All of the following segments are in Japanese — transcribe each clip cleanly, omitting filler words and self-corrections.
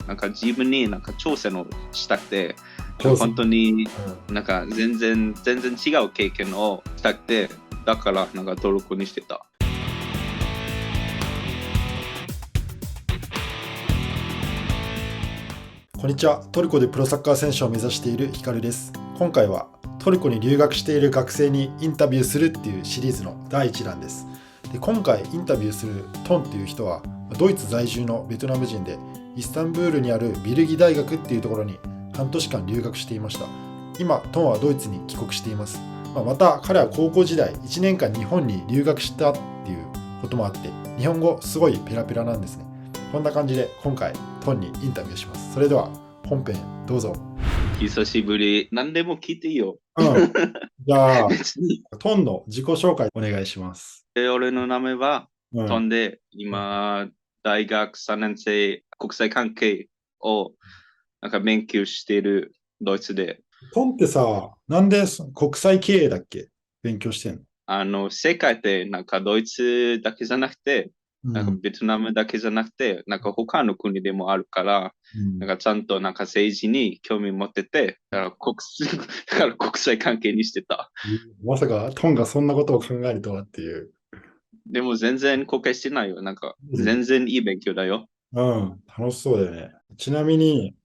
なんか自分になんか挑戦をしたくて、挑戦本当にうんなんか全然違う経験をしたくて、だからなんかトルコにしてた。こんにちは。トルコでプロサッカー選手を目指しているヒカルです。今回はトルコに留学している学生にインタビューするっていうシリーズの第1弾です。で、今回インタビューするトンっていう人はドイツ在住のベトナム人で、イスタンブールにあるビルギ大学っていうところに半年間留学していました。今トンはドイツに帰国しています。また彼は高校時代1年間日本に留学したっていうこともあって、日本語すごいペラペラなんですね。こんな感じで今回トンにインタビューします。それでは本編どうぞ。久しぶり。何でも聞いていいよ。じゃあ別にトンの自己紹介お願いします。俺の名前はうんトンで、今、大学3年生国際関係をなんか勉強しているドイツで、トンってさ、なんで国際経営だっけ勉強してん世界ってなんかドイツだけじゃなくて、なんかの？ベトナムだけじゃなくて、なんか他の国でもあるから、うんなんかちゃんとなんか政治に興味持ってて、だから国際関係にしてた。まさかトンがそんなことを考えるとはっていう。でも全然後悔してないよ。なんか全然いい勉強だよ。うん、楽しそうだよね。ちなみに、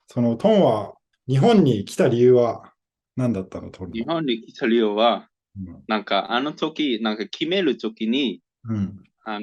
そのトンは日本に来た理由は何だったの、トン日の？本に来た理由は、うんなんかあの時、なんか決める時に、うん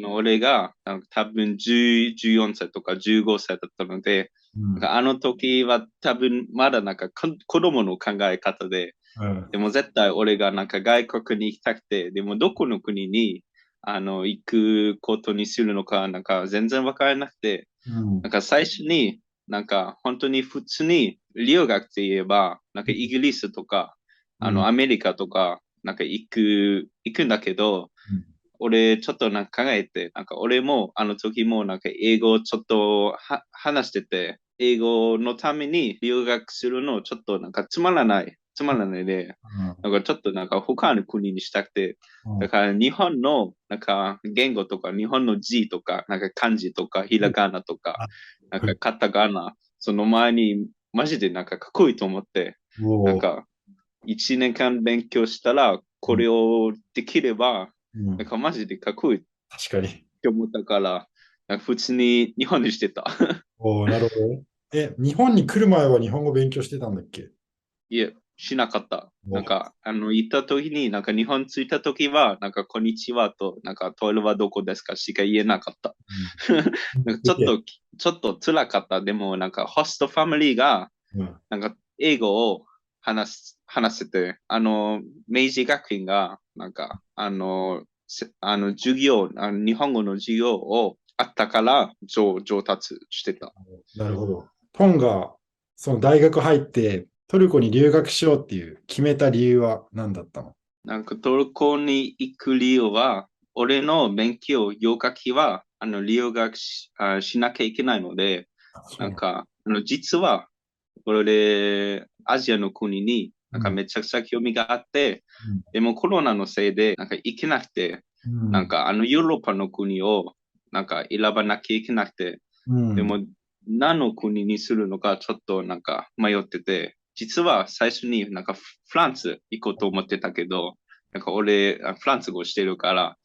俺がなんか多分14歳とか15歳だったので、なんうんかあの時は多分まだなんか子供の考え方で、うんでも絶対俺がなんか外国に行きたくて、でもどこの国に行くことにするのかなんか全然わからなくて、うんなんか最初になんか本当に普通に留学って言えば、なんかイギリスとか、うんアメリカとか、なんか行くんだけど、俺ちょっとなんか考えて、なんか俺もあの時もなんか英語をちょっと話してて、英語のために留学するのをちょっとなんかつまらないで、なんかちょっとなんか他の国にしたくて、だから日本のなんか言語とか日本の字とか、なんか漢字とかひらがなとか、なんかカタカナ、その前にマジでなんかかっこいいと思って、なんおーか一年間勉強したら、これをできれば、なんかマジでかっこいいっ確かに。て思ったから、なんか普通に日本にしてた。なるほど。日本に来る前は日本語勉強してたんだっけ？いえ、しなかった。おなんか、行った時に、なんか日本着いた時は、なんかこんにちはと、なんかトイレはどこですかしか言えなかった。なんかちょっと辛かった。でも、なんかホストファミリーが、うんなんか英語を話せて、明治学院が、なんか、授業、日本語の授業をあったから上達してた。なるほど。トンがその大学入ってトルコに留学しようっていう決めた理由は何だったの？なんかトルコに行く理由は、俺の勉強、洋楽器は、留学しなきゃいけないので、そうなの。なんか、実は、俺、アジアの国に、なんかめちゃくちゃ興味があって、でもコロナのせいで、なんか行けなくて、なんかヨーロッパの国を、なんか選ばなきゃいけなくて、うんうんでも何の国にするのかちょっとなんか迷ってて、実は最初になんかフランス行こうと思ってたけど、なんか俺、フランス語してるから、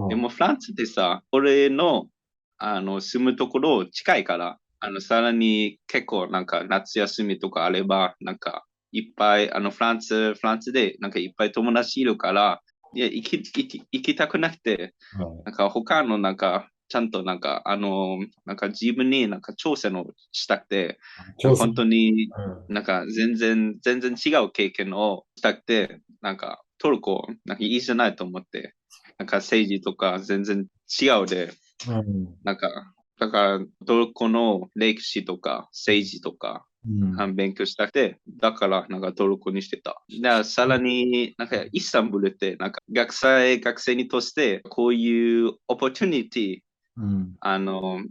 でもフランスってさ、俺の、住むところ近いから、さらに結構なんか夏休みとかあれば、なんかいっぱい、フランスでなんかいっぱい友達いるから、いや、行きたくなくて、うんなんか他のなんか、ちゃんとなんか、なんか自分になんか挑戦をしたくて、挑戦。本当にうんなんか全然違う経験をしたくて、なんかトルコ、なんかいいじゃないと思って、なんか政治とか全然違うで、うんなんか、だからトルコの歴史とか政治とか、うん勉強したくて、だからなんかトルコにしてた。だからさらに、なんかイスタンブールって、なんか学生にとして、こういうオポチュニティ、うん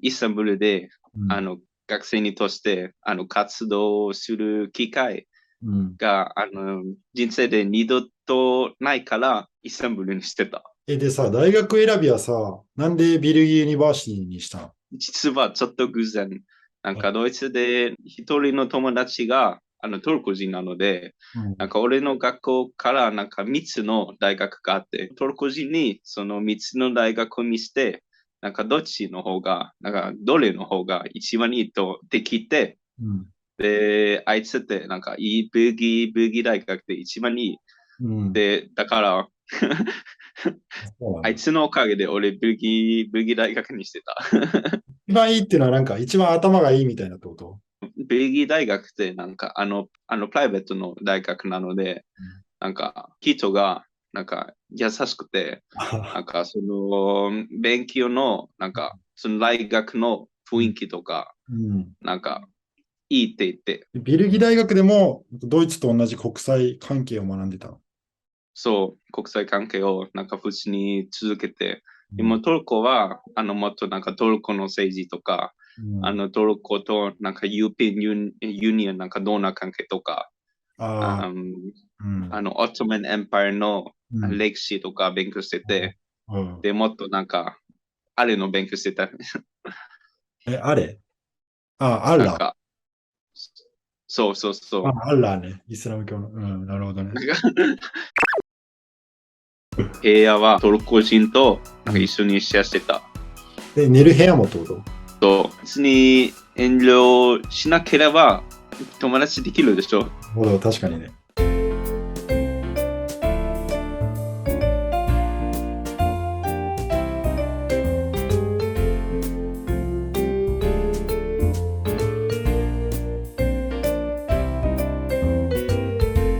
イスタンブールで、うん学生にとして、活動する機会うんが、人生で二度とないから、イスタンブールにしてた。でさ、大学選びはさ、なんでビルギーユニバーシティにしたの？実はちょっと偶然。なんかドイツで一人の友達がトルコ人なので、なんか俺の学校からなんか3つの大学があって、トルコ人にその3つの大学を見せて、なんかどっちの方が、なんかどれの方が一番いいとできて、で、あいつってなんかいいブギ大学で一番いい。で、だからあいつのおかげで俺ブギ大学にしてた。一番いいっていうのはなんか一番頭がいいみたいなってこと？ベルギー大学ってなんかプライベートの大学なので、なんか人がなんか優しくて、なんかその勉強のなんかその大学の雰囲気とか、なんかいいって言って。ベルギー大学でもドイツと同じ国際関係を学んでたの？そう、国際関係をなんか普通に続けて、今トルコはもっとなんかトルコの政治とか、トルコとなんかユーピンユニオンなんかどんな関係とか、オットマンエンパイアの歴史とか勉強してて、で、もっとなんか、あれの勉強してた。あれアッラー。なんか、そうそうそう。アッラーね。イスラム教の。なるほどね。部屋はトルコ人となんか一緒にシェアしてた。で、寝る部屋もってこと？そう。別に遠慮しなければ友達できるでしょ。確かにね。